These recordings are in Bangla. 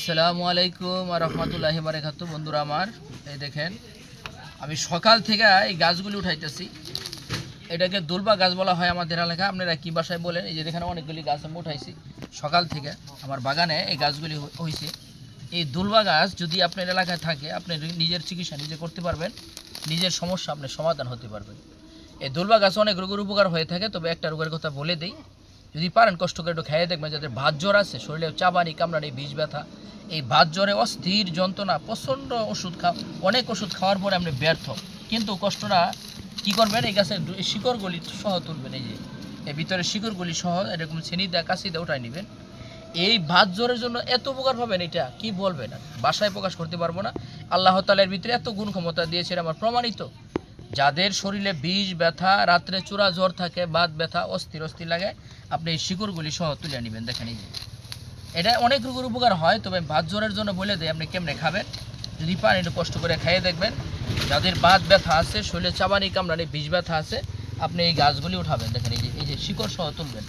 আসসালামু আলাইকুম ওয়া রাহমাতুল্লাহি ওয়া বারাকাতুহু। বন্ধুরা আমার, এই দেখেন আমি সকাল থেকে এই গাছগুলি উঠাইতেছি। এটাকে দুলবা গাছ বলা হয় আমাদের এলাকায়, আপনারা কি ভাষায় বলেন? এই যে দেখেন অনেকগুলি গাছ আমি উঠাইছি সকাল থেকে। আমার বাগানে এই গাছগুলি হয়েছে। এই দুলবা গাছ যদি আপনার এলাকায় থাকে, আপনি নিজের চিকিৎসা নিজে করতে পারবেন, নিজের সমস্যা আপনার সমাধান হতে পারবেন। এই দুলবা গাছ অনেক রোগের উপকার হয়ে থাকে, তবে একটা রোগের কথা বলে দিই, যদি পারেন কষ্ট করে একটু খেয়ে দেখবেন। যাদের ভাত জ্বর আছে, শরীরে চাবানি কামড়ানি বিষ ব্যথা, এই ভাত জ্বরে অস্থির যন্ত্রণা, প্রচণ্ড ওষুধ অনেক ওষুধ খাওয়ার পরে আপনি ব্যর্থ, কিন্তু কষ্টটা কী করবেন? এই গাছের শিকড়গুলি সহ তুলবেন। এই যে এই ভিতরে শিকড়গুলি সহ এরকম ছেনি দেওয়া কাশি দিয়ে উঠাই নেবেন। এই ভাত জ্বরের জন্য এত উপকার পাবেন, এটা কি বলবেন, বাসায় প্রকাশ করতে পারবো না। আল্লাহ তাআলার ভিতরে এত গুণ ক্ষমতা দিয়েছে, আমার প্রমাণিত। যাদের শরীরে বিষ ব্যথা, রাত্রে চূড়া জ্বর থাকে, বাত ব্যথা, অস্থির লাগে, আপনি এই শিকড়গুলি সহ তুলে নেবেন। দেখেন এই যে এটা অনেক রোগের উপকার হয়, তবে ভাত জ্বরের জন্য বলে দেয় আপনি কেমনে খাবেন। যদি পান একটু কষ্ট করে খাইয়ে দেখবেন। যাদের বাত ব্যথা আছে, শরীরে চাবানি কামড়ানি বিষ ব্যথা আছে, আপনি এই গাছগুলি উঠাবেন। দেখেন এই যে শিকড় সহ তুলবেন,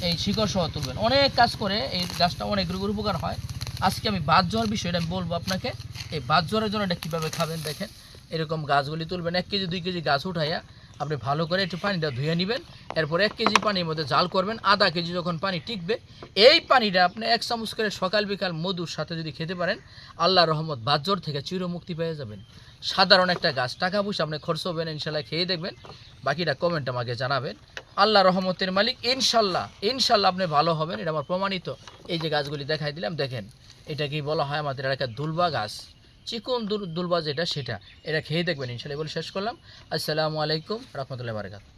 এই শিকড় সহ তুলবেন। অনেক কাজ করে এই গাছটা, অনেক রোগের উপকার হয়। আজকে আমি বাত জ্বর বিষয়টা আমি বলবো আপনাকে। এই বাত জ্বরের জন্য এটা কীভাবে খাবেন দেখেন। এরকম গাছগুলি তুলবেন, 1 কেজি 2 কেজি গাছ উঠাইয়া আপনি ভালো করে একটু পানিটা ধুয়ে নেবেন। এরপর 1 কেজি পানির মধ্যে জাল করবেন। আধা কেজি যখন পানি টিকবে, এই পানিটা আপনি 1 চামচ করে সকাল বিকাল মধুর সাথে যদি খেতে পারেন, আল্লাহর রহমত বাত জ্বর থেকে চিরমুক্তি পেয়ে যাবেন। সাধারণ একটা গাছ, টাকা পয়সা আপনি খরচ হবেন, ইনশাল্লাহ খেয়ে দেখবেন। বাকিটা কমেন্ট আমাকে জানাবেন। আল্লাহ রহমতের মালিক, ইনশাল্লাহ ইনশাল্লাহ আপনি ভালো হবেন, এটা আমার প্রমাণিত। এই যে গাছগুলি দেখাই দিলাম, দেখেন এটা কি বলা হয় আমাদের এলাকায় দুলবা গাছ, চিকন দুলবা যেটা, সেটা। এটা খেয়ে দেখবেন ইনশাল্লাহ। বলে শেষ করলাম। আসসালামু আলাইকুম রাহমাতুল্লাহি ওয়া বারাকাতুহু।